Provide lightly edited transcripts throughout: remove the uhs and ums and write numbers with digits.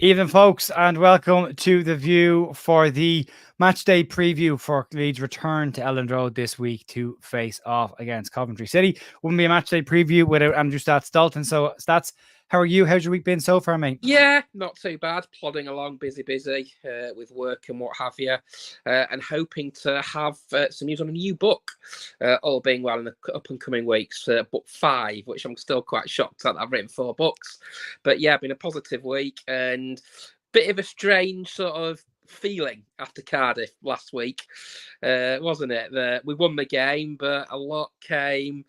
Evening, folks, and welcome to the View for the match day preview for Leeds' return to Elland Road this week to face off against Coventry City. Wouldn't be a match day preview without Andrew Stats Dalton. So, Stats, how are you? How's your week been so far, mate? Yeah, not too bad. Plodding along, busy with work and what have you, and hoping to have some news on a new book, all being well in the up and coming weeks. Book 5, which I'm still quite shocked that I've written 4 books, but yeah, been a positive week and bit of a strange sort of feeling after Cardiff last week, wasn't it? We won the game, but a lot came.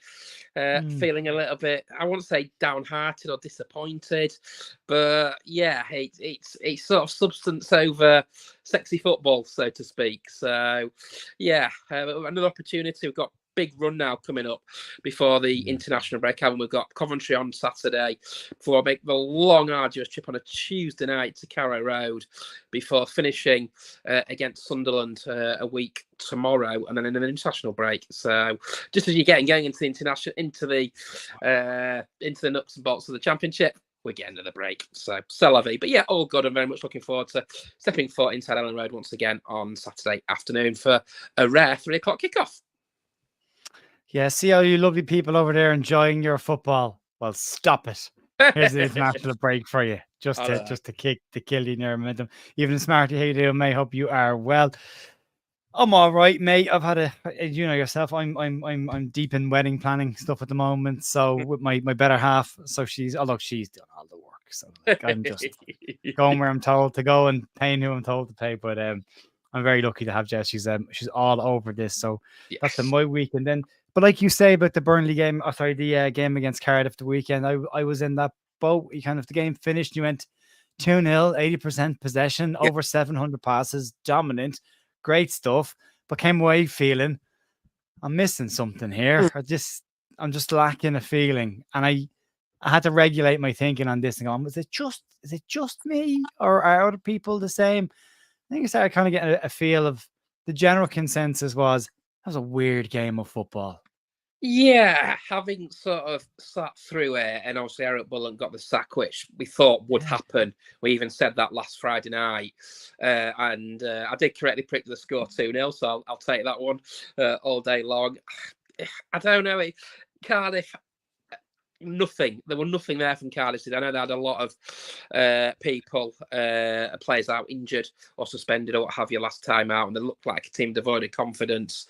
Feeling a little bit, I won't say downhearted or disappointed, but yeah, it's sort of substance over sexy football, so to speak. So yeah, another opportunity. We've got big run now coming up before the international break. We've got Coventry on Saturday before I make the long arduous trip on a Tuesday night to Carrow Road before finishing against Sunderland a week tomorrow, and then in an international break. So just as you're getting going into the international, into the nuts and bolts of the championship, we're getting to the break. So c'est la vie. But yeah, all good. I'm very much looking forward to stepping foot inside Elland Road once again on Saturday afternoon for a rare 3 o'clock kickoff. Yeah, see all you lovely people over there enjoying your football. Well, stop it. Here's an international break for you, just to kill you in your momentum. Even Smarty, how you doing, mate? Hope you are well. I'm all right, mate. I've had you know yourself. I'm deep in wedding planning stuff at the moment. So with my better half, so she's doing all the work. So like, I'm just going where I'm told to go and paying who I'm told to pay. But I'm very lucky to have Jess. She's all over this. So that's been my week. And then, but like you say about the Burnley game, the game against Cardiff the weekend, I was in that boat. You kind of the game finished. You went 2-0, 80% possession, over 700 passes, dominant. Great stuff, but came away feeling I'm missing something here. I'm just lacking a feeling, and I had to regulate my thinking on this and go, is it just me, or are other people the same? I think I started kind of getting a feel of the general consensus was that was a weird game of football. Yeah, having sort of sat through it, and obviously Eric Bullen got the sack, which we thought would happen. We even said that last Friday night, and I did correctly predict the score 2-0, so I'll take that one all day long. I don't know, Cardiff. Nothing. There were nothing there from Cardiff. I know they had a lot of people, players out injured or suspended or what have you last time out, and they looked like a team devoid of confidence.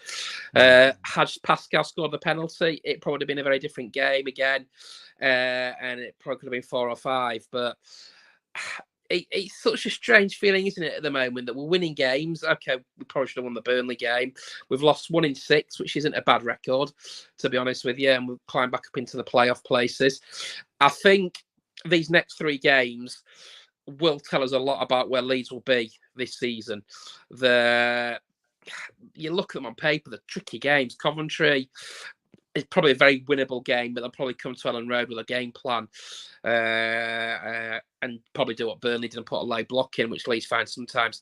Had Pascal scored the penalty, it probably would have been a very different game again, and it probably could have been 4 or 5. But it's such a strange feeling, isn't it, at the moment that we're winning games? Okay, we probably should have won the Burnley game. We've lost 1 in 6, which isn't a bad record, to be honest with you, and we've climbed back up into the playoff places. I think these next 3 games will tell us a lot about where Leeds will be this season. You look at them on paper, the tricky games. Coventry, it's probably a very winnable game, but they'll probably come to Elland Road with a game plan and probably do what Burnley did and put a low block in, which Leeds find sometimes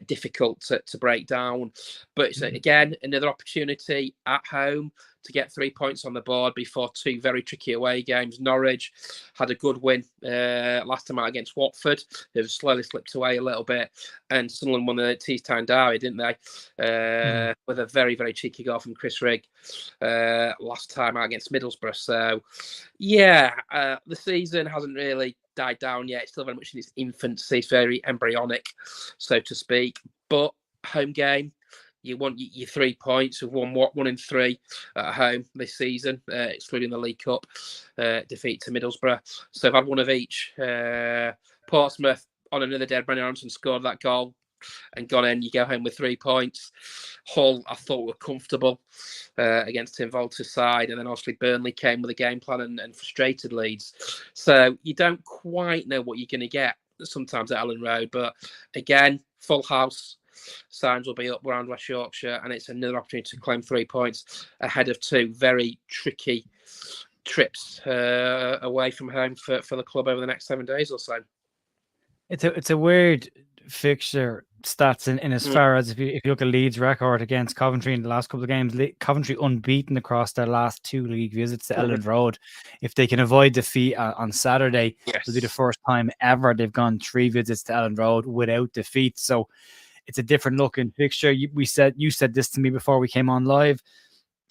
difficult to break down. But it's, again, another opportunity at home to get 3 points on the board before 2 very tricky away games. Norwich had a good win last time out against Watford. They've slowly slipped away a little bit. And Sunderland won the Tees Town Derby, didn't they? With a very, very cheeky goal from Chris Rigg last time out against Middlesbrough. So, yeah, the season hasn't really died down yet. It's still very much in its infancy. It's very embryonic, so to speak. But home game, you want your 3 points. We've won 1 in 3 at home this season, excluding the League Cup defeat to Middlesbrough. So I've had 1 of each. Portsmouth on another day, Brendan Aronson scored that goal and gone in. You go home with 3 points. Hull, I thought, were comfortable against Tim Volter's side, and then obviously Burnley came with a game plan and frustrated Leeds. So you don't quite know what you're going to get sometimes at Elland Road, but again, full house. Signs will be up around West Yorkshire, and it's another opportunity to claim 3 points ahead of 2 very tricky trips away from home for the club over the next 7 days or so. It's a weird fixture stats in as far as if you look at Leeds' record against Coventry in the last couple of games, Coventry unbeaten across their last 2 league visits to Elland Road. If they can avoid defeat on Saturday, it'll be the first time ever they've gone 3 visits to Elland Road without defeat. So it's a different looking fixture. You said this to me before we came on live.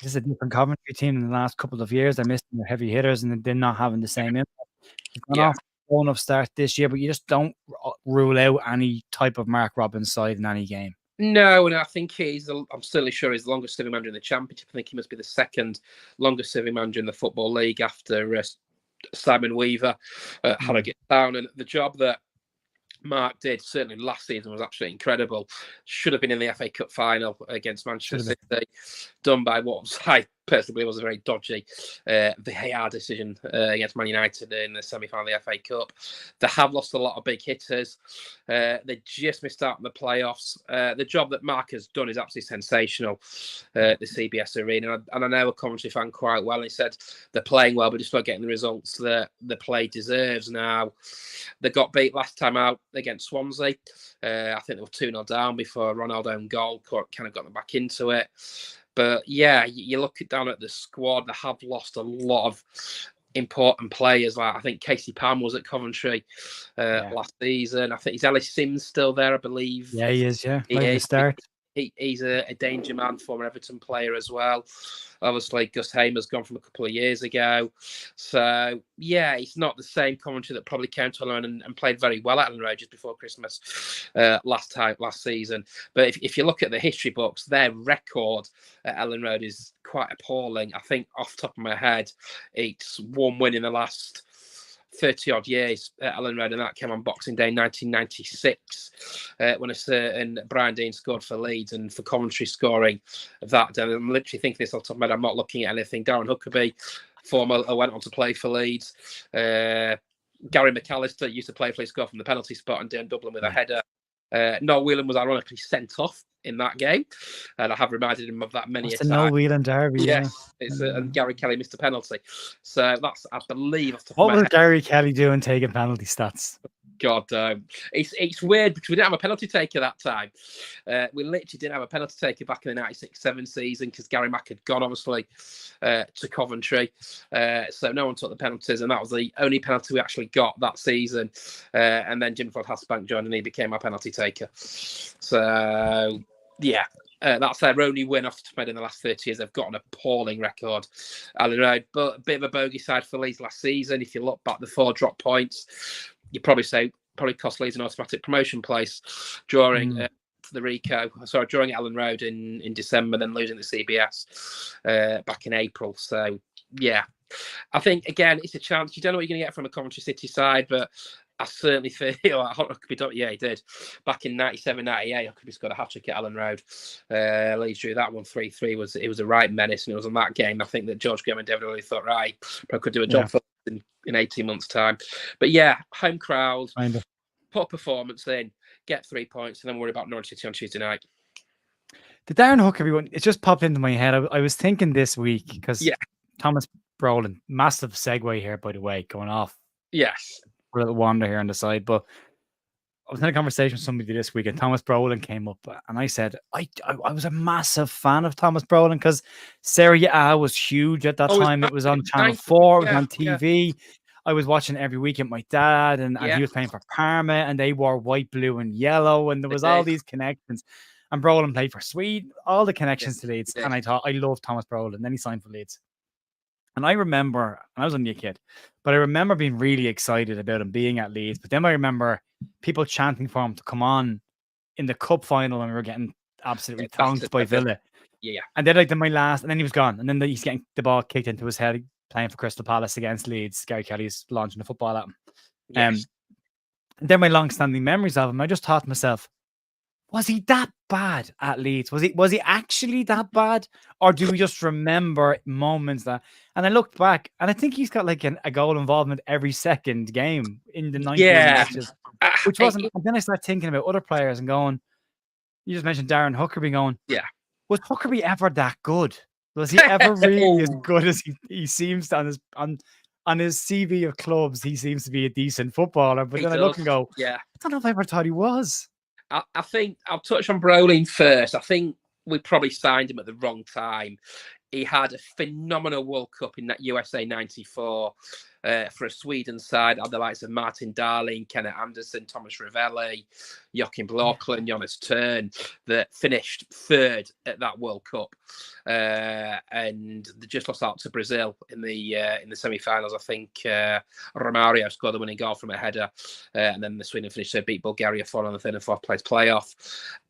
This is a different Coventry team in the last couple of years. They're missing their heavy hitters and they're not having the same impact. It's gone off enough start this year, but you just don't rule out any type of Mark Robins side in any game. No, and I think I'm certainly sure he's the longest serving manager in the Championship. I think he must be the second longest serving manager in the Football League after Simon Weaver had to get down. And the job that Mark did certainly last season was absolutely incredible. Should have been in the FA Cup final against Manchester City, done by what I personally believe was a very dodgy VAR decision against Man United in the semi-final of the FA Cup. They have lost a lot of big hitters. They just missed out on the playoffs. The job that Mark has done is absolutely sensational, the CBS Arena. And I know a Coventry fan quite well. And he said they're playing well, but just not getting the results that the play deserves now. They got beat last time out against Swansea. I think they were 2-0 down before Ronaldo and goal kind of got them back into it. But yeah, you look down at the squad, they have lost a lot of important players. Like I think Casey Palmer was at Coventry last season. I think Ellis Sims still there, I believe. Yeah, he is. Yeah, he is. Start. He's a danger man, former Everton player as well. Obviously, Gus Hamer's gone from a couple of years ago. So, yeah, it's not the same Coventry that probably came to Elland and played very well at Elland Road just before Christmas last season. But if you look at the history books, their record at Elland Road is quite appalling. I think off the top of my head, it's 1 win in the last 30-odd years at Elland Road, and that came on Boxing Day 1996 when a certain Brian Dean scored for Leeds, and for Coventry scoring that. And I'm literally thinking this off the top of my head. I'm not looking at anything. Darren Huckabee, former, went on to play for Leeds. Gary McAllister used to play for Leeds, scored from the penalty spot and down Dublin with a header. Noel Whelan was ironically sent off in that game, and I have reminded him of that many a time. Noel Whelan derby. Yes, and Gary Kelly missed a penalty. So that's, I believe, off the top what of my was head. Gary Kelly doing taking penalty stats? God, it's weird because we didn't have a penalty taker that time. We literally didn't have a penalty taker back in the 96-7 season because Gary Mack had gone, obviously, to Coventry. So no one took the penalties, and that was the only penalty we actually got that season. And then Jim Ford Hasbank joined, and he became our penalty taker. So, yeah. That's their only win off the top in the last 30 years. They've got an appalling record, Elland Road, but a bit of a bogey side for Leeds last season. If you look back, the 4 drop points, you probably cost Leeds an automatic promotion place during during Elland Road in December, then losing the CBS back in April. So yeah, I think again it's a chance. You don't know what you're going to get from a Coventry City side, but I certainly feel like Huckabee, yeah, he did. Back in 97-98, Huckabee scored a hat-trick at Elland Road. Leeds drew that one 3-3. It was a right menace, and it was on that game I think that George Graham and David really thought, right, probably could do a job for in 18 months' time. But yeah, home crowd, put a performance in, get 3 points, and then worry about Norwich City on Tuesday night. The Darren Huckabee one, it just popped into my head. I was thinking this week because Thomas Brolin, massive segue here, by the way, going off. Yes. A little wander here on the side, but I was in a conversation with somebody this week, and Thomas Brolin came up, and I said I was a massive fan of Thomas Brolin because Serie A was huge at that time. It was on Channel 4, it was on TV. I was watching every week with my dad, and he was playing for Parma, and they wore white, blue, and yellow, and there was all these connections. And Brolin played for Sweden, all the connections to Leeds, and I thought I loved Thomas Brolin. Then he signed for Leeds. And I remember, and I was only a kid, but I remember being really excited about him being at Leeds. But then I remember people chanting for him to come on in the cup final, and we were getting absolutely thunked by Villa. Yeah. And then and then he was gone. And then he's getting the ball kicked into his head, playing for Crystal Palace against Leeds. Gary Kelly's launching the football at him. Yes. And then my long-standing memories of him, I just thought to myself, was he that bad at Leeds? Was he actually that bad? Or do we just remember moments that... And I looked back, and I think he's got like a goal involvement every second game in the 90 matches. Which wasn't... And then I started thinking about other players and going... You just mentioned Darren Huckabee going... Yeah. Was Huckabee ever that good? Was he ever really as good as he seems to on his CV of clubs? He seems to be a decent footballer. But then I look and go... Yeah. I don't know if I ever thought he was. I think I'll touch on Brolin first. I think we probably signed him at the wrong time. He had a phenomenal World Cup in that USA 94 for a Sweden side. Had the likes of Martin Dahlin, Kenneth Anderson, Thomas Ravelli, Joachim Blauklen, Jonas Tern, that finished third at that World Cup. And they just lost out to Brazil in the semi-finals. I think Romario scored the winning goal from a header. And then the Sweden finished, so beat Bulgaria 4 on the third and fourth place playoff.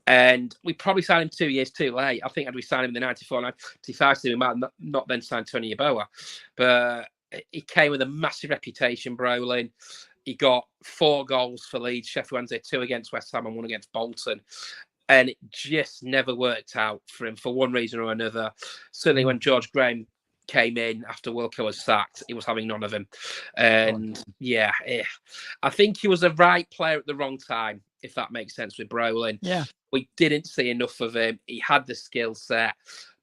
And we probably signed him 2 years too late. I think had we signed him in the 94-95 season, we might not then signed Tony Yeboah. But he came with a massive reputation, Brolin. He got 4 goals for Leeds, Sheffield Wednesday, 2 against West Ham and 1 against Bolton. And it just never worked out for him for one reason or another. Certainly when George Graham came in after Wilco was sacked, he was having none of him. And I think he was the right player at the wrong time, if that makes sense with Brolin. Yeah. We didn't see enough of him. He had the skill set,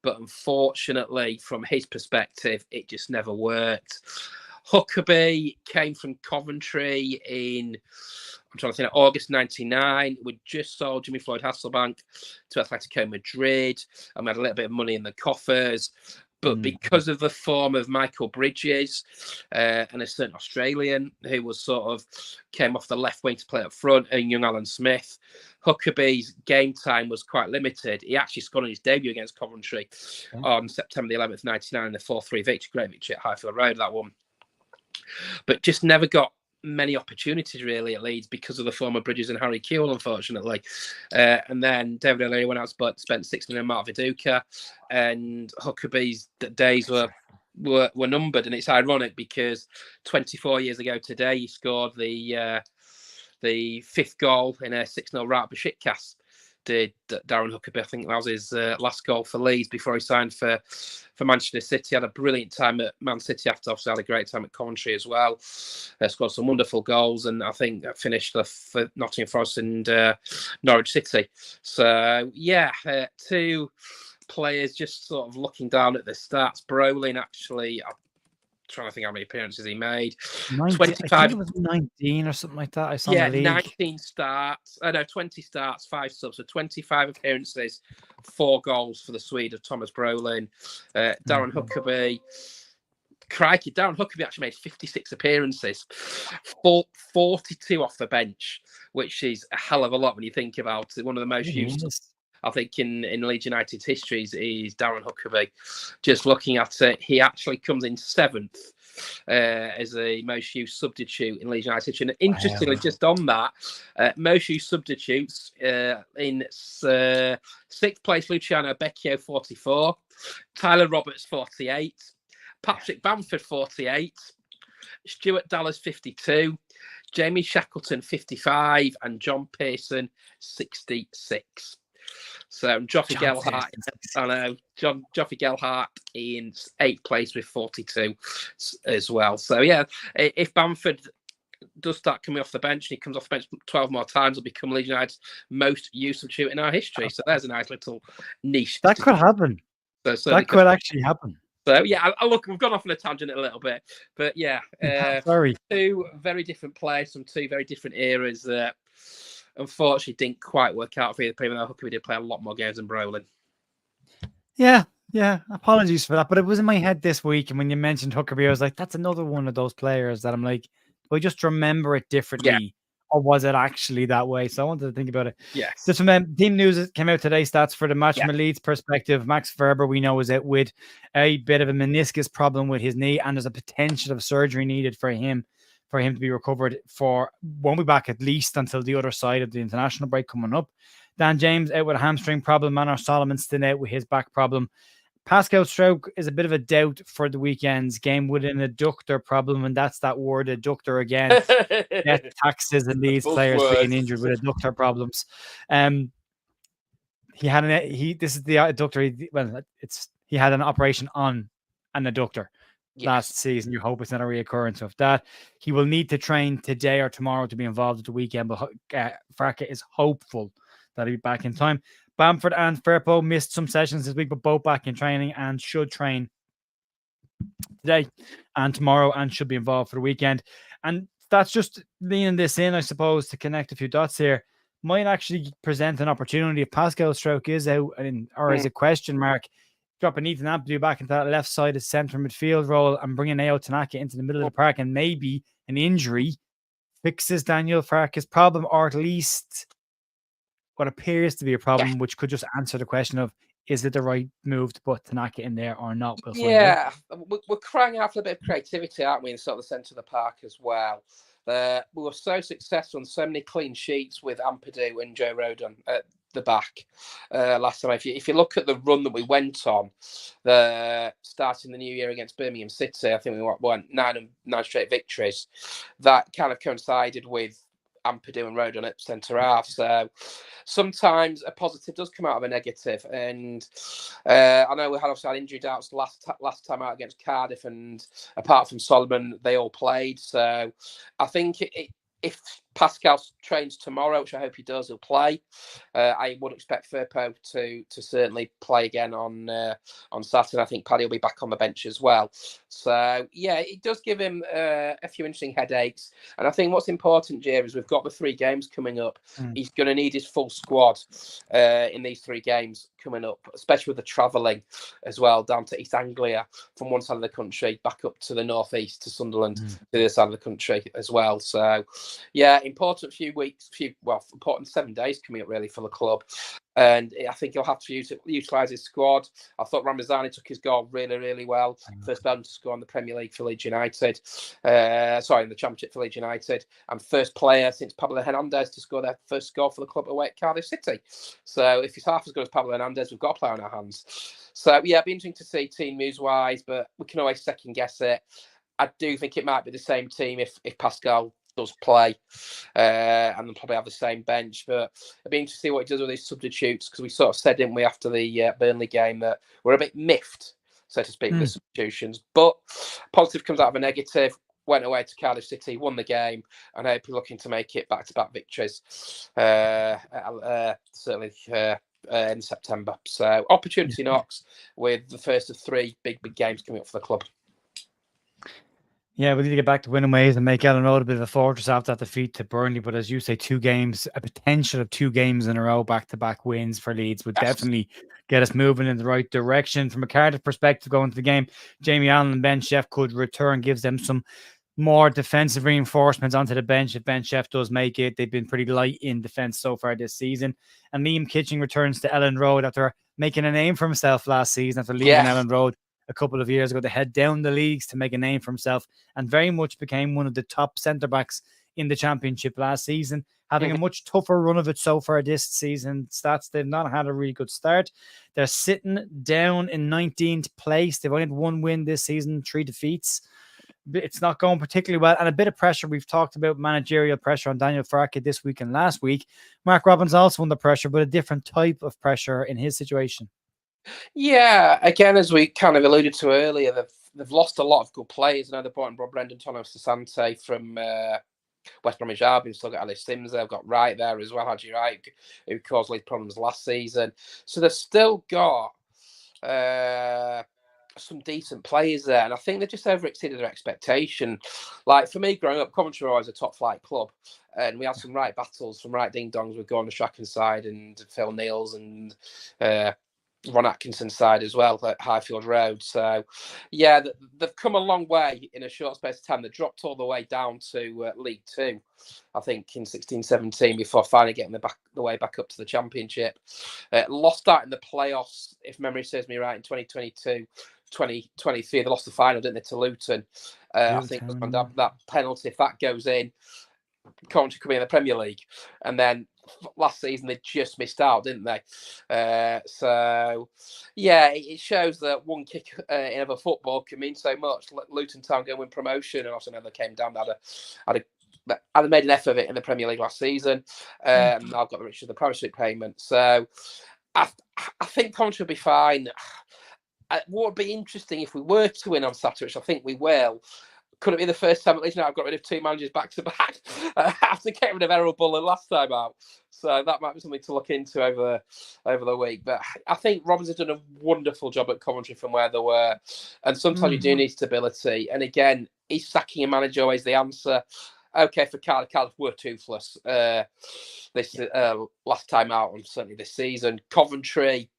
but unfortunately, from his perspective, it just never worked. Huckerby came from Coventry in, I'm trying to think, August 99. We just sold Jimmy Floyd Hasselbank to Atletico Madrid, and we had a little bit of money in the coffers. But because of the form of Michael Bridges and a certain Australian who was sort of came off the left wing to play up front, and young Alan Smith, Huckerby's game time was quite limited. He actually scored on his debut against Coventry on September the 11th, 99, in the 4-3 victory. Great victory at Highfield Road, that one. But just never got many opportunities really at Leeds because of the form of Bridges and Harry Kewell, unfortunately. And then David O'Leary went out and spent 6 million on Mark Viduka, and Huckerby's days were numbered. And it's ironic because 24 years ago today he scored the 5th goal in a 6-0 rout of Besiktas. Did Darren Huckerby. I think that was his last goal for Leeds before he signed for Manchester City. Had a brilliant time at Man City after obviously had a great time at Coventry as well. Scored some wonderful goals, and I think finished for Nottingham Forest and Norwich City. So 2 players just sort of looking down at the stats. Brolin actually, I'm trying to think how many appearances he made. 25. I think it was 19 or something like that. I saw in the league. 19 starts. 20 starts, 5 subs. So 25 appearances, 4 goals for the Swede of Thomas Brolin. Darren Huckerby. Crikey, Darren Huckerby actually made 56 appearances, 42 off the bench, which is a hell of a lot when you think about it. One of the most used, I think, in Leeds United's history is Darren Huckerby. Just looking at it, he actually comes in 7th as the most used substitute in Leeds United's history. And interestingly, just on that, most used substitutes in 6th place, Luciano Becchio, 44, Tyler Roberts, 48, Patrick Bamford, 48, Stuart Dallas, 52, Jamie Shackleton, 55, and John Pearson, 66. So Joffrey Gelhardt, Joffrey Gelhardt in 8th place with 42 as well. So if Bamford does start coming off the bench and he comes off the bench 12 more times, he'll become Leeds United's most used substitute in our history. So there's a nice little niche. That could happen. That could actually happen. So look, we've gone off on a tangent a little bit, but sorry. 2 very different players from 2 very different eras that unfortunately didn't quite work out for either Premier League. Huckerby did play a lot more games than Brolin. Yeah. Apologies for that, but it was in my head this week, and when you mentioned Huckerby, I was like, that's another one of those players that I'm like, do I just remember it differently, or was it actually that way? So I wanted to think about it. Yes. Just from team news that came out today, stats for the match from a Leeds perspective. Max Verber, we know, is out with a bit of a meniscus problem with his knee, and there's a potential of surgery needed for him to be recovered won't be back at least until the other side of the international break coming up. Dan James out with a hamstring problem. Manor Solomon still out with his back problem. Pascal Stroke is a bit of a doubt for the weekend's game with an adductor problem, and that's that word, adductor again. Death taxes and these players being injured with adductor problems. He had this is the adductor. He had an operation on an adductor last season. You hope it's not a reoccurrence of that. He will need to train today or tomorrow to be involved at the weekend, but Farke is hopeful that he'll be back in time. Bamford and Firpo missed some sessions this week, but both back in training and should train today and tomorrow and should be involved for the weekend. And that's just leaning this in, I suppose, to connect a few dots here. might actually present an opportunity if Pascal Stroke is out or is a question mark. Dropping Ethan Ampadu back into that left side of centre midfield role and bringing Ao Tanaka into the middle of the park, and maybe an injury fixes Daniel Farke's problem, or at least what appears to be a problem, which could just answer the question of, is it the right move to put Tanaka in there or not? We'll find out. We're crying out for a bit of creativity, aren't we, in sort of the centre of the park as well. We were so successful and so many clean sheets with Ampadu and Joe Rodon at the back last time. If you look at the run that we went on, starting the new year against Birmingham City, I think we won nine straight victories. That kind of coincided with Ampadu and Rodon at centre half. So sometimes a positive does come out of a negative. And I know we had obviously had injury doubts last time out against Cardiff, and apart from Solomon, they all played. So I think if Pascal trains tomorrow, which I hope he does, he'll play. I would expect Firpo to certainly play again on Saturday. I think Paddy will be back on the bench as well. So yeah, it does give him a few interesting headaches. And I think what's important, Jerry, is we've got the 3 games coming up. He's going to need his full squad in these 3 games coming up, especially with the travelling as well, down to East Anglia from one side of the country, back up to the northeast to Sunderland, to the other side of the country as well. So yeah, important important 7 days coming up really for the club. And I think he'll have to utilise his squad. I thought Ramazani took his goal really, really well. First Belgian to score in the Premier League for Leeds United. In the Championship for Leeds United. And first player since Pablo Hernandez to score their first goal for the club away at Cardiff City. So if he's half as good as Pablo Hernandez, we've got a player on our hands. So yeah, it'd be interesting to see team moves-wise, but we can always second-guess it. I do think it might be the same team if Pascal does play, and they'll probably have the same bench. But it'll be interesting to see what he does with his substitutes, because we sort of said, didn't we, after the Burnley game, that we're a bit miffed, so to speak, with the substitutions. But positive comes out of a negative. Went away to Cardiff City, won the game, and I hope you're looking to make it back-to-back victories. Certainly. In September. So opportunity knocks with the first of 3 big games coming up for the club. Yeah, we need to get back to winning ways and make Elland Road a bit of a fortress after that defeat to Burnley. But as you say, 2 games, a potential of 2 games in a row, back-to-back wins for Leeds would definitely get us moving in the right direction. From a Cardiff perspective, going to the game, Jamie Allen and Ben Sheff could return, gives them some more defensive reinforcements onto the bench if Ben Sheff does make it. They've been pretty light in defence so far this season. And Liam Kitching returns to Elland Road after making a name for himself last season, after leaving Elland Road a couple of years ago to head down the leagues to make a name for himself, and very much became one of the top centre-backs in the Championship last season, having a much tougher run of it so far this season. Stats, they've not had a really good start. They're sitting down in 19th place. They've only had 1 win this season, 3 defeats. It's not going particularly well, and a bit of pressure. We've talked about managerial pressure on Daniel Farke this week and last week. Mark Robbins also under pressure, but a different type of pressure in his situation. Yeah, again, as we kind of alluded to earlier, they've lost a lot of good players. Now they've brought in Brendan Sasante from West Bromwich Albion. Still got Alice Sims. They've got Wright there as well, Haji Wright, who caused Leeds problems last season. So they've still got some decent players there, and I think they've just over-exceeded their expectation. Like for me, growing up, Coventry were always a top-flight club, and we had some right battles, some right ding-dongs with Gordon Strachan's side and Phil Neal's and Ron Atkinson's side as well at Highfield Road. So, yeah, they've come a long way in a short space of time. They dropped all the way down to League Two, I think, in 16-17 before finally getting the way back up to the Championship. Lost out in the playoffs, if memory serves me right, in 2022. 2023, they lost the final, didn't they, to Luton? I think that penalty, if that goes in, Coventry could be in the Premier League. And then last season they just missed out, didn't they? So yeah, it shows that one kick in a football can mean so much. Luton Town go and win promotion, and also now they came down, had made an effort of it in the Premier League last season. I've got the riches of the Premiership payment. So I think Coventry will be fine. What would be interesting if we were to win on Saturday, which I think we will, could it be the first time at least now I've got rid of 2 managers back to back after getting rid of Errol Bullen last time out? So that might be something to look into over the week. But I think Robbins has done a wonderful job at Coventry from where they were. And sometimes you do need stability. And again, is sacking a manager always the answer? okay for Cardiff were toothless this last time out, and certainly this season. Coventry,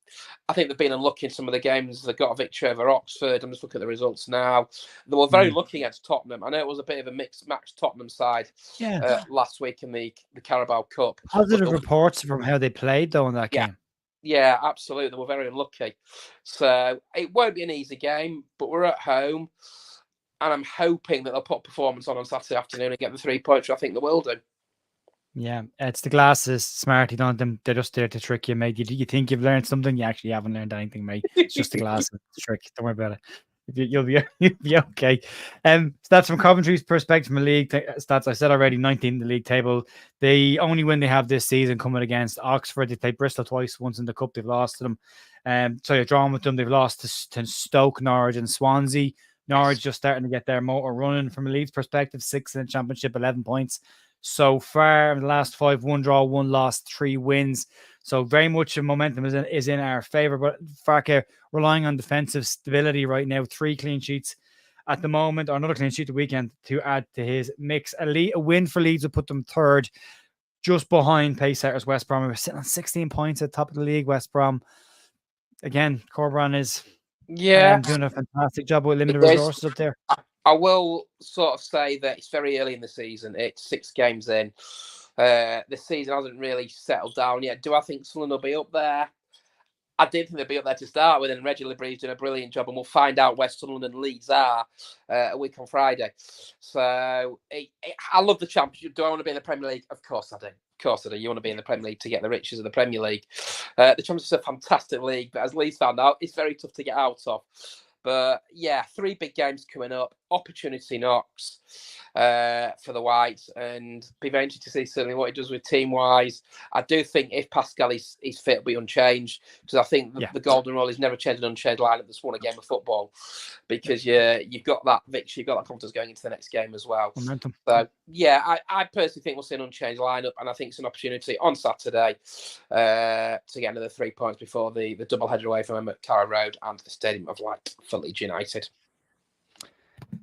I think they've been unlucky in some of the games. They got a victory over Oxford. I'm just looking at the results now. They were very lucky against Tottenham. I know it was a bit of a mixed match Tottenham side last week in the Carabao Cup. Positive reports from how they played, though, in that game. Yeah, absolutely. They were very unlucky. So it won't be an easy game, but we're at home. And I'm hoping that they'll put performance on Saturday afternoon and get the 3 points, which I think they will do. Yeah, it's the glasses, smarty, don't them? They're just there to trick you, mate. You think you've learned something, you actually haven't learned anything, mate. It's just the glasses trick. Don't worry about it. You'll be okay. Stats from Coventry's perspective from the league stats. I said already, 19th in the league table. The only win they have this season coming against Oxford. They played Bristol twice. Once in the cup, they've lost to them. So you're drawn with them. They've lost to Stoke, Norwich, and Swansea. Norwich just starting to get their motor running from a Leeds perspective. 6th in the championship, 11 points so far. In the last 5, 1 draw, 1 loss, 3 wins. So very much the momentum is in our favour. But Farke relying on defensive stability right now. 3 clean sheets at the moment, or another clean sheet the weekend to add to his mix. A win for Leeds will put them 3rd, just behind pacesetters West Brom. We're sitting on 16 points at the top of the league. West Brom, again, Corberan is doing a fantastic job with limited resources up there. I will sort of say that it's very early in the season. It's 6 games in. The season hasn't really settled down yet. Do I think Sunderland will be up there? I did think they'd be up there to start with, and Reggie Lebrie's doing a brilliant job, and we'll find out where Sunderland and Leeds are a week on Friday. So I love the Championship. Do I want to be in the Premier League? Of course I do. Of course I do. You want to be in the Premier League to get the riches of the Premier League. The Championship is a fantastic league, but as Leeds found out, it's very tough to get out of. But yeah, 3 big games coming up. Opportunity knocks for the Whites, and be very interested to see certainly what he does with team-wise. I do think if Pascal is fit, will be unchanged, because I think the golden rule is never change an unchanged lineup that's won a game of football, because you've got that victory, you've got that confidence going into the next game as well. Momentum. So yeah, I personally think we'll see an unchanged lineup, and I think it's an opportunity on Saturday to get another 3 points before the double header away from them at Carrow Road and the Stadium of Light for Leeds United.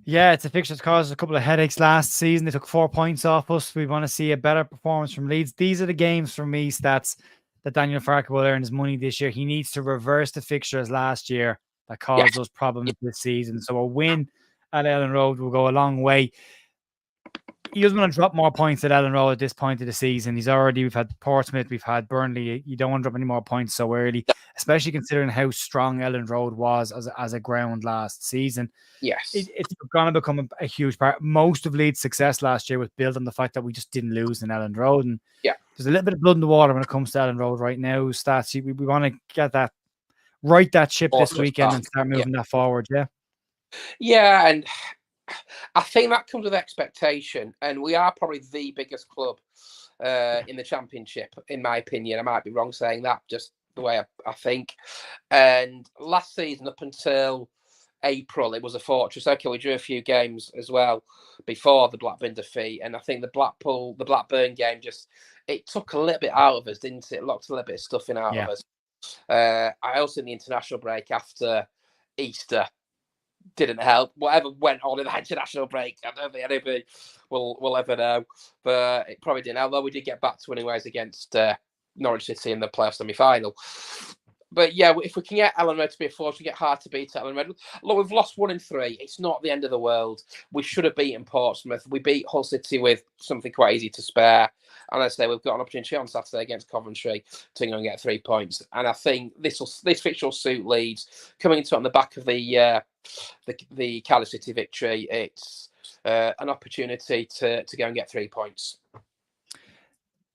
Yeah, it's a fixture that caused a couple of headaches last season. They took 4 points off us. We want to see a better performance from Leeds. These are the games for me, stats, that Daniel Farke will earn his money this year. He needs to reverse the fixtures last year that caused us problems this season. So a win at Elland Road will go a long way. He doesn't want to drop more points at Elland Road at this point of the season. We've had Portsmouth, we've had Burnley. You don't want to drop any more points so early, especially considering how strong Elland Road was as a ground last season. Yes. It's going to become a huge part. Most of Leeds' success last year was built on the fact that we just didn't lose in Elland Road. And there's a little bit of blood in the water when it comes to Elland Road right now. Stats, we want to get that, right that ship this weekend and start moving that forward. Yeah, and I think that comes with expectation, and we are probably the biggest club in the Championship, in my opinion. I might be wrong saying that, just the way I think. And last season, up until April, it was a fortress. Okay, we drew a few games as well before the Blackburn defeat, and I think the Blackburn game it took a little bit out of us, didn't it? It locked a little bit of stuff in out of us. I also in the international break after Easter didn't help. Whatever went on in that international break, I don't think anybody will ever know, but it probably didn't. Although we did get back to winning ways against Norwich City in the playoff semi-final. But yeah, if we can get Elland Road to be a force, we get hard to beat Elland Road. Look, we've lost 1 in 3. It's not the end of the world. We should have beaten Portsmouth. We beat Hull City with something quite easy to spare. And as I say, we've got an opportunity on Saturday against Coventry to go and get 3 points. And I think this fixture will suit Leeds. Coming into it on the back of the Cardiff City victory, it's an opportunity to go and get 3 points.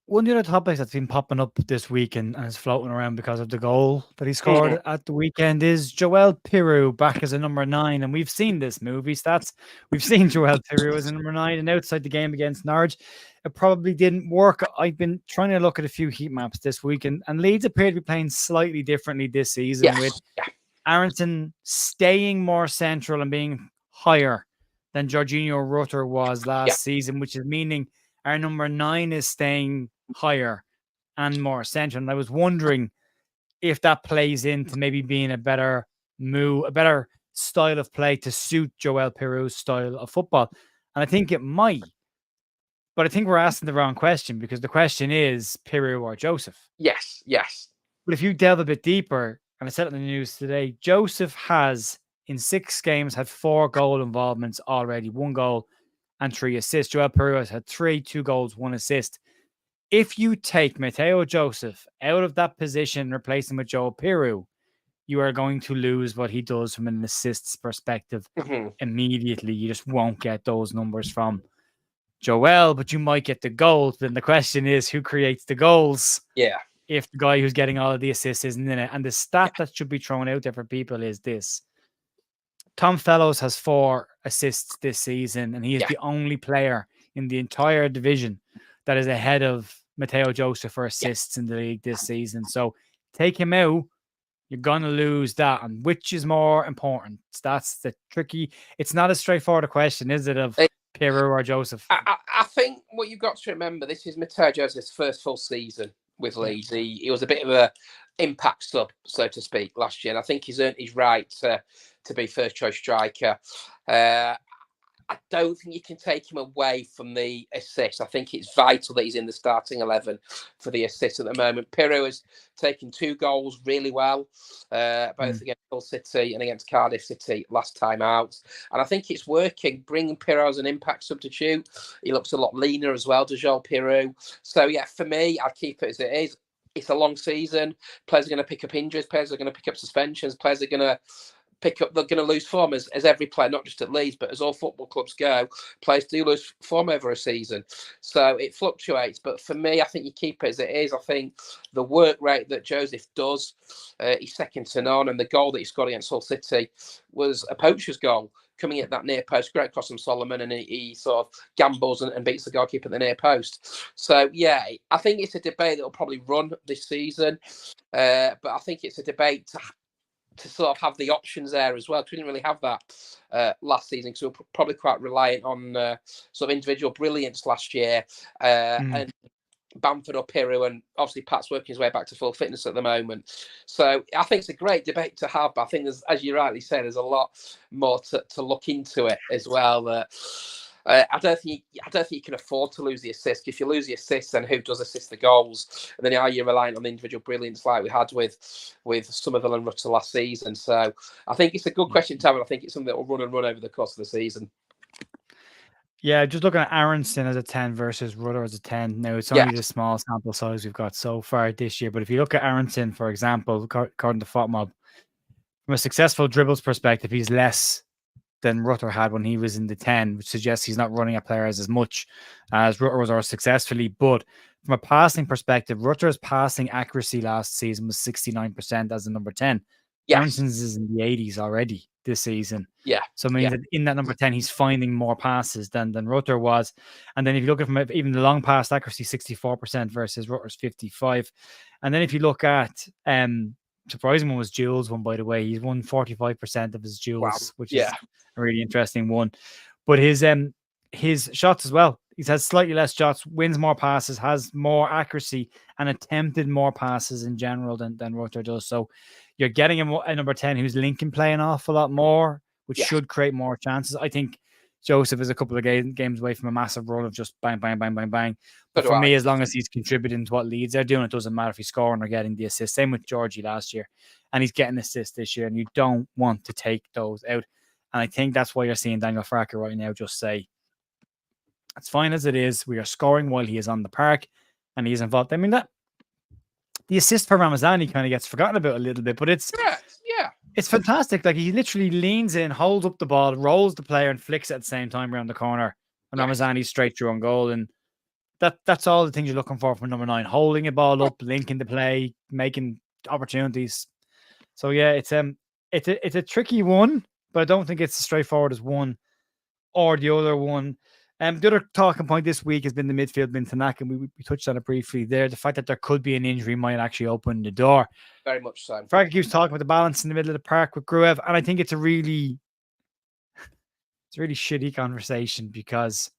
One of the other topics that's been popping up this week and is floating around because of the goal that he scored at the weekend is Joel Pirou back as a number 9. And we've seen this movie stats. We've seen Joel Pirou as a number 9, and outside the game against Norwich, it probably didn't work. I've been trying to look at a few heat maps this week, and Leeds appear to be playing slightly differently this season with Aronson staying more central and being higher than Jorginho Rutter was last season, which is meaning our number 9 is staying higher and more central. And I was wondering if that plays into maybe being a better move, a better style of play to suit Joel Pirou's style of football. And I think it might. But I think we're asking the wrong question, because the question is PreVIEW or Joseph. Yes, yes. But if you delve a bit deeper, and I said it in the news today, Joseph has in 6 games had 4 goal involvements already, 1 goal and 3 assists. Joel PreVIEW has had 3, 2 goals, 1 assist. If you take Mateo Joseph out of that position and replace him with Joel PreVIEW, you are going to lose what he does from an assists perspective immediately. You just won't get those numbers from Joel, but you might get the goals. Then the question is, who creates the goals? Yeah. If the guy who's getting all of the assists isn't in it. And the stat that should be thrown out there for people is this. Tom Fellows has 4 assists this season, and he is the only player in the entire division that is ahead of Mateo Joseph for assists in the league this season. So take him out, you're going to lose that. And which is more important? That's the tricky. It's not a straightforward question, is it, of PreVIEW or Joseph? I think what you've got to remember, this is Mateo Joseph's first full season with Leeds. He was a bit of a impact sub, so to speak, last year. And I think he's earned his right to be first choice striker. I don't think you can take him away from the assists. I think it's vital that he's in the starting 11 for the assists at the moment. PreVIEW has taken 2 goals really well, both against Hull City and against Cardiff City last time out. And I think it's working, bringing PreVIEW as an impact substitute. He looks a lot leaner as well, Joel PreVIEW. So, yeah, for me, I'd keep it as it is. It's a long season. Players are going to pick up injuries. Players are going to pick up suspensions. Players are going to they're going to lose form as every player, not just at Leeds, but as all football clubs go, players do lose form over a season. So it fluctuates. But for me, I think you keep it as it is. I think the work rate that Joseph does, he's second to none. And the goal that he scored against Hull City was a poacher's goal, coming at that near post, great cross from Solomon, and he sort of gambles and beats the goalkeeper at the near post. So, yeah, I think it's a debate that will probably run this season. But I think it's a debate to sort of have the options there as well, because we didn't really have that last season, because we were probably quite reliant on sort of individual brilliance last year. And Bamford or PreVIEW, and obviously Pat's working his way back to full fitness at the moment. So I think it's a great debate to have, but I think, as you rightly say, there's a lot more to look into it as well. I don't think you can afford to lose the assist. If you lose the assist, then who does assist the goals? And then are you reliant on the individual brilliance like we had with Somerville and Rutter last season? So I think it's a good question to have, and I think it's something that will run over the course of the season. Yeah, just looking at Aronson as a 10 versus Rutter as a 10. Now, it's only the small sample size we've got so far this year. But if you look at Aronson, for example, according to FOTMob, from a successful dribbles perspective, he's less than Rutter had when he was in the 10, which suggests he's not running at players as much as Rutter was, or successfully. But from a passing perspective, Rutter's passing accuracy last season was 69% as the number 10. Aronson's is in the 80s already this season. So it means that in that number 10, he's finding more passes than Rutter was. And then if you look at from even the long pass accuracy, 64% versus Rutter's 55%. And then if you look at surprising one was Jules one, by the way. He's won 45% of his duels, which is a really interesting one. But his shots as well. He's had slightly less shots, wins more passes, has more accuracy, and attempted more passes in general than Rutter does. So you're getting a number 10 who's linking play an awful lot more, which should create more chances. I think Joseph is a couple of games away from a massive run of just bang, bang, bang, bang, bang. But for me, as long as he's contributing to what Leeds are doing, it doesn't matter if he's scoring or getting the assist. Same with Georgie last year. And he's getting assists this year, and you don't want to take those out. And I think that's why you're seeing Daniel Farke right now just say, it's fine as it is. We are scoring while he is on the park and he's involved. I mean, that the assist for Ramazani kind of gets forgotten about a little bit, but it's fantastic. Like, he literally leans in, holds up the ball, rolls the player, and flicks it at the same time around the corner. And Ramazani's straight through on goal. And that's all the things you're looking for from number 9. Holding a ball up, linking the play, making opportunities. So yeah, it's a tricky one, but I don't think it's as straightforward as one or the other one. The other talking point this week has been the midfield, been Tanaka, and we touched on it briefly there. The fact that there could be an injury might actually open the door. Very much so. Farke keeps talking about the balance in the middle of the park with Gruev, and I think it's a really shitty conversation, because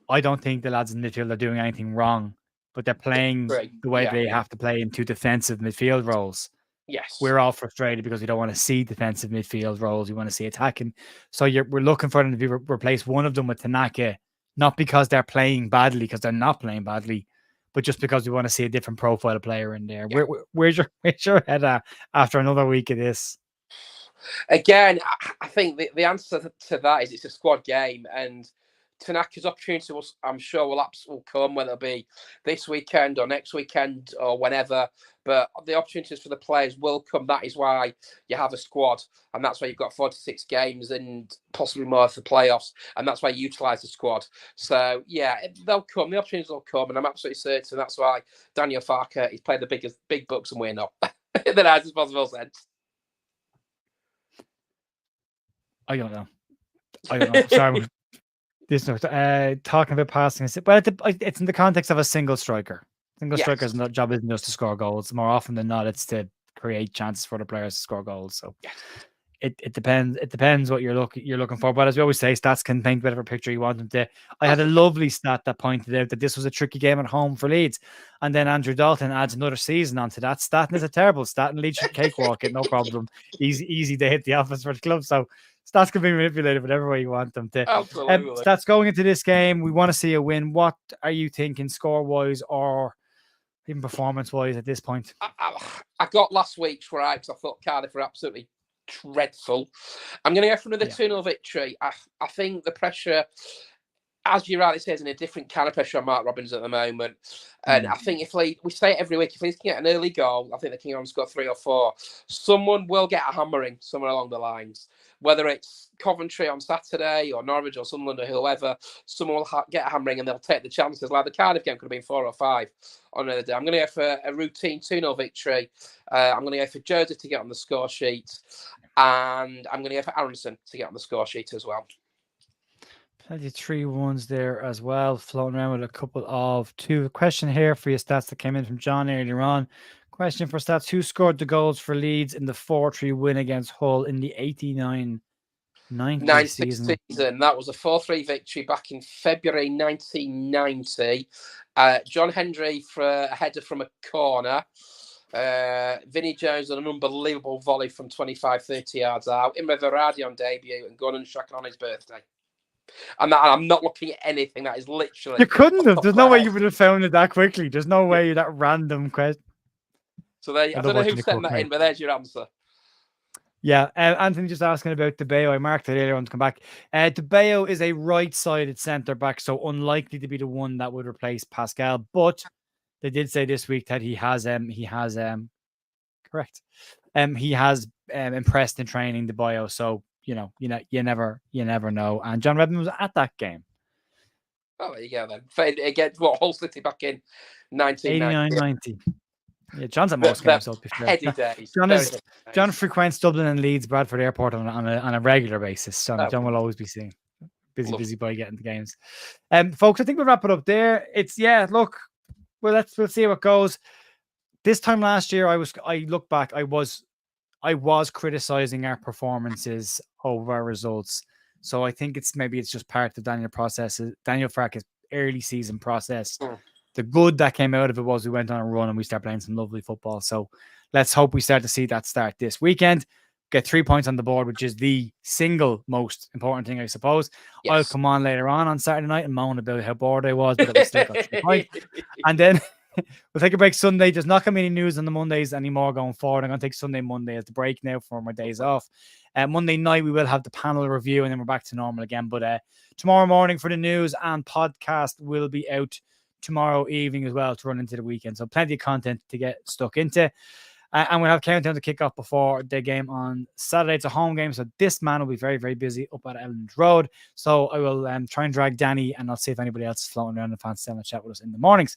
I don't think the lads in midfield are doing anything wrong, but they're playing the way they have to play in 2 defensive midfield roles. Yes. We're all frustrated because we don't want to see defensive midfield roles. We want to see attacking. So we're looking for them to replace one of them with Tanaka Not because they're playing badly, because they're not playing badly, but just because we want to see a different profile player in there. Yeah. Where's your head at after another week of this? Again, I think the answer to that is it's a squad game, and Tanaka's opportunity I'm sure will come, whether it be this weekend or next weekend or whenever. But the opportunities for the players will come. That is why you have a squad, and that's why you've got 46 games and possibly more for playoffs, and that's why you utilise the squad. So yeah, they'll come. The opportunities will come, and I'm absolutely certain that's why Daniel Farke he's played the big bucks and we're not. In the nicest possible sense. I don't know. Sorry. This talking about passing, but it's in the context of a single striker. Striker's job isn't just to score goals. More often than not, it's to create chances for the players to score goals. So it depends. It depends what you're looking for. But as we always say, stats can paint whatever picture you want them to. I had a lovely stat that pointed out that this was a tricky game at home for Leeds, and then Andrew Dalton adds another season onto that stat, and it's a terrible stat, and Leeds should cakewalk it, no problem. Easy to hit the office for the club. So stats can be manipulated whatever way you want them to. Absolutely. Stats going into this game, we want to see a win. What are you thinking score-wise or even performance-wise at this point? I got last week's right because I thought Cardiff were absolutely dreadful. I'm going to go for another 2-0 victory. I think the pressure, as you rightly say, is in a different kind of pressure on Mark Robins at the moment. And I think if we say it every week, if Leeds can get an early goal, I think they can score 3 or 4. Someone will get a hammering somewhere along the lines. Whether it's Coventry on Saturday or Norwich or Sunderland or whoever, someone will get a hammering and they'll take the chances. Like the Cardiff game could have been 4 or 5 on another day. I'm going to go for a routine 2-0 victory. I'm going to go for Joseph to get on the score sheet. And I'm going to go for Aronson to get on the score sheet as well. Plenty of 3-1s there as well. Floating around with a couple of two. Question here for your stats that came in from John earlier on. Question for stats: who scored the goals for Leeds in the 4-3 win against Hull in the 89-90 season? That was a 4-3 victory back in February 1990. John Hendry for a header from a corner. Vinnie Jones on an unbelievable volley from 25-30 yards out. Imre Varadi on debut and Gunnar Strachan on his birthday. And I'm not looking at anything. That is literally... You couldn't have. There's no way you would have found it that quickly. There's no way that random question. So I don't know who sent that in, but there's your answer. Yeah, Anthony just asking about De Bayo. I marked it earlier on to come back. De Bayo is a right-sided centre-back, so unlikely to be the one that would replace Pascal. But they did say this week that he has impressed in training De Bayo. So you never know. And John Redmond was at that game. Oh, there you go then. Against Hull City back in 1990. 89-90. Yeah, John's at most games. Heady days. John frequents Dublin and Leeds, Bradford Airport on a regular basis. John will always be seeing busy boy getting the games. Folks, I think we'll wrap it up there. Look, we'll see how it goes. This time last year, I look back, I was criticizing our performances over our results. So I think it's just part of Daniel Farke's early season process. The good that came out of it was we went on a run and we started playing some lovely football. So let's hope we start to see that start this weekend. Get 3 points on the board, which is the single most important thing, I suppose. Yes. I'll come on later on Saturday night and moan about how bored I was, but we still got 3 points. And then we'll take a break Sunday. There's not going to be any news on the Mondays anymore going forward. I'm going to take Sunday, Monday as the break now for my days off. Monday night, we will have the panel review and then we're back to normal again. But tomorrow morning for the news and podcast will be out tomorrow evening as well to run into the weekend. So plenty of content to get stuck into. And we'll have countdown to kick off before the game on Saturday. It's a home game, so this man will be very, very busy up at Elland Road. So I will try and drag Danny, and I'll see if anybody else is floating around and fancy having a chat with us in the mornings.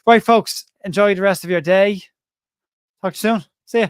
Right, folks, enjoy the rest of your day. Talk to you soon. See ya.